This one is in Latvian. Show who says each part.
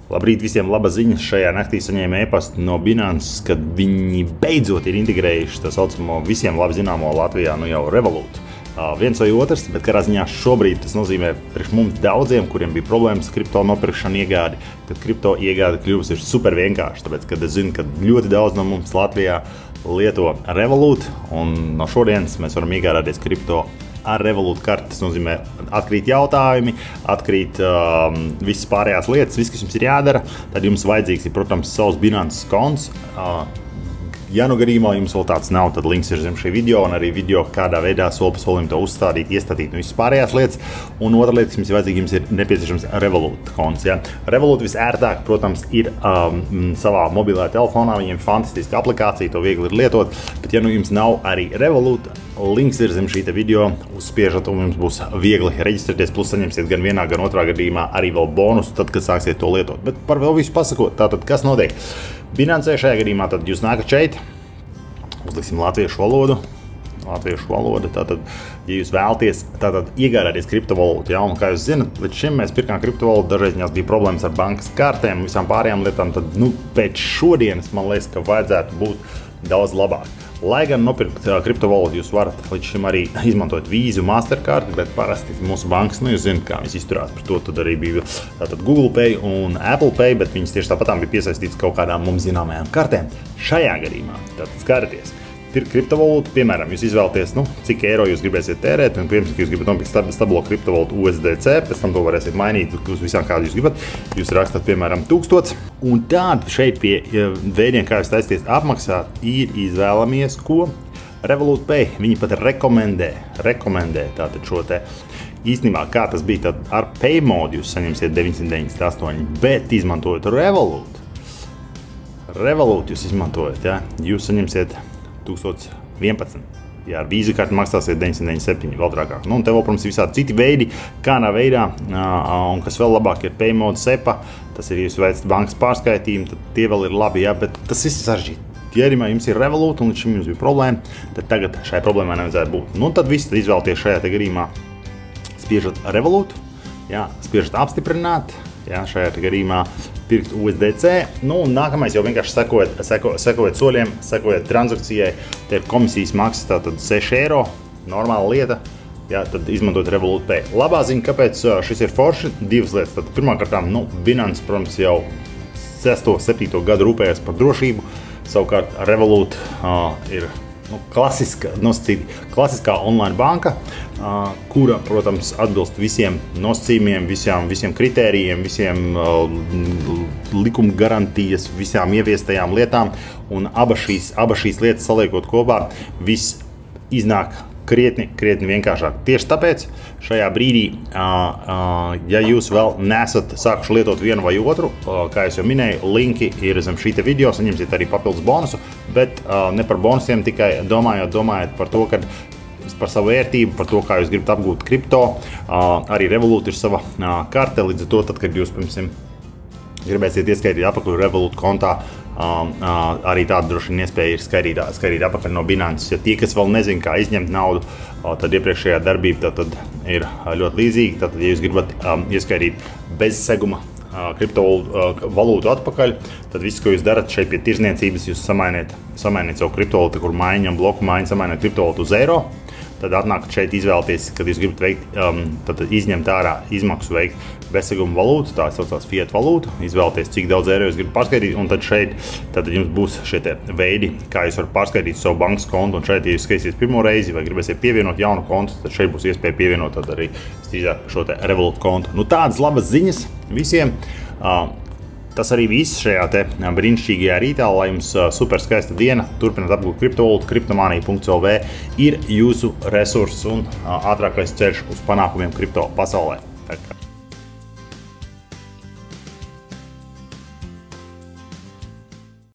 Speaker 1: Labrīt visiem, laba ziņa. Šajā naktī saņēma e-pastu no Binance, kad viņi beidzot ir integrējuši tā saucamo visiem labi zināmo Latvijā jau Revolut. Viens vai otrs, bet katrā ziņā šobrīd tas nozīmē priekš mums daudziem, kuriem bija problēmas kripto nopirkšana iegādi, kad kripto iegāde kļuvusi ir super vienkārši, tāpēc, kad es zinu, ka ļoti daudz no mums Latvijā lieto Revolut, un no šodienas mēs varam iegādāties kripto ar Revolut karti. Tas nozīmē, atkrīt jautājumi, atkrīt visas pārējās lietas, viss, kas jums ir jādara. Tad jums vajadzīgs ir, protams, savs Binance konts. Ja nu gadījumā jums vēl tāds nav, tad links ir zem šī video, un arī video, kādā veidā soli pa solim to uzstādīt, iestatīt un visas pārējās lietas. Un otra lieta, kas jums ir vajadzīga, jums ir nepieciešams Revolut konts. Ja? Revolut visērtāk, protams, ir savā mobilajā telefonā, viņiem fantastiska aplikācija, to viegli ir lietot, bet ja nu jums nav arī Revolut, links ir zem šī video, uzspiežat un jums būs viegli reģistrēties, plus saņemsiet gan vienā, gan otrā gadījumā arī vēl bonusu, tad, kad sāksiet to lietot. Bet par vēl visu pasakot, tātad, kas notiek? Binance šajā gadījumā tad jūs nākat šeit, uzliksim latviešu valodu, tātad, ja jūs vēlaties iegādāties kriptovalūtu, ja, un kā jūs zinat, līdz šim mēs pirkām kriptovalūtu, dažreiz viņās bija problēmas ar bankas kartēm, visām pārējām lietām, tad, pēc šodienas man liekas, ka vajadzētu būt daudz labāk. Lai gan nopirkt kriptovalūtu jūs varat līdz šim arī izmantot Visa, Mastercard, bet parasti mūsu bankas, jūs zināt, kā viņas izturās par to, tad arī bija tātad Google Pay un Apple Pay, bet viņas tieši tāpatām bija piesaistītas kaut kādām mums zināmajām kartēm. Šajā gadījumā, tātad skatāties, pirkt kriptovalūtu, piemēram, jūs izvēlaties, cik eiro jūs gribēsiet tērēt, un, piemēram, ka jūs gribat nopirkt stabilo kriptovalūtu USDC, pēc tam to varēsiet mainīt uz visām, kādu jūs gribat. Jūs rakstat, piemēram, 1000, un tād šeit pie veidiem, kā jūs taisties apmaksāt, ir izvēlamies, ko Revolut Pay. Viņi pat rekomendē tātad šo te. Īstenībā, kā tas bija, tad ar Pay modu jūs saņemsiet 998, bet izmantojot Revolut jūs izmantojat, ja, jūs saņemsiet 1011. Ja ar Visa karti maksāsiet 997, vēl trakāk. Un te vēl, protams, ir visādi citi veidi, kādā veidā, un kas vēl labāk ir Pay mode SEPA, tas ir, ja jūs veicat bankas pārskaitījumu, tad tie vēl ir labi, ja, bet tas viss ir sarežģīti. Ja arī jums ir Revolut, un līdz šim jums bija problēma, tad tagad šai problēmai nevajadzētu būt. Tad viss izvēlties šajā te gadījumā, spiežat Revolut, ja, spiežat apstiprināt, ja, šajā te gadījumā pirkt USDC, un nākamais jau vienkārši sekojat soļiem, sekojat transakcijai, te ir komisijas maksas, tātad 6 eiro, normāla lieta, ja, tad izmantot Revolut Pay. Labā ziņa, kāpēc šis ir forši, divas lietas. Tad pirmkārtām, Binance, protams, jau 6. 7. gadu rūpējas par drošību, savukārt Revolut ir klasiskā online banka, kura, protams, atbilst visiem nosacījumiem, visiem kritērijiem, visiem likuma garantijas, visām ieviestajām lietām, un abas šīs lietas saliekot kopā, viss iznāk krietni vienkāršāk. Tieši tāpēc šajā brīdī, ja jūs vēl nesat sākuši lietot vienu vai otru, kā es jau minēju, linki ir zem šī te video, saņemsiet arī papildus bonusu, bet ne par bonusiem, tikai domājot par to, ka par savu vērtību, par to, kā jūs gribat apgūt kripto. Arī Revolut ir sava karte, līdz ar to, tad, kad jūs, piemēram, gribēsiet ieskaitīt apakaļ Revolut kontā, arī tāda droši vien iespēja ir skaitīt apakaļ no Binance. Ja tie, kas vēl nezin, kā izņemt naudu, tad iepriekšējā darbība tad ir ļoti līdzīga. Tātad, ja jūs gribat ieskaitīt bez seguma kriptovalūtu atpakaļ, tad viss, ko jūs darat šeit pie tirzniecības, jūs samainiet savu kriptovalūtu, kur maiņa un bloku maiņa samainiet kriptovalūtu uz eiro. Tad atnākat šeit izvēlēties, kad jūs gribat veikt, tad izņemt ārā izmaksu veikt bezseguma valūtu, tā saucās fiat valūtu, izvēlēties, cik daudz eiro jūs gribat pārskaitīt, un tad šeit jums būs šie te veidi, kā jūs varat pārskaitīt savu bankas kontu, un šeit, ja jūs skatīsiet pirmo reizi vai gribēsiet pievienot jaunu kontu, tad šeit būs iespēja pievienot tad arī šo te Revolut kontu. Tādas labas ziņas visiem. Tas arī viss šajā te brīnišķīgajā rītā, lai jums super skaista diena, turpināt apgūt kriptovalūtu, Cryptomanija.lv ir jūsu resurss un ātrākais ceļš uz panākumiem kripto pasaulē.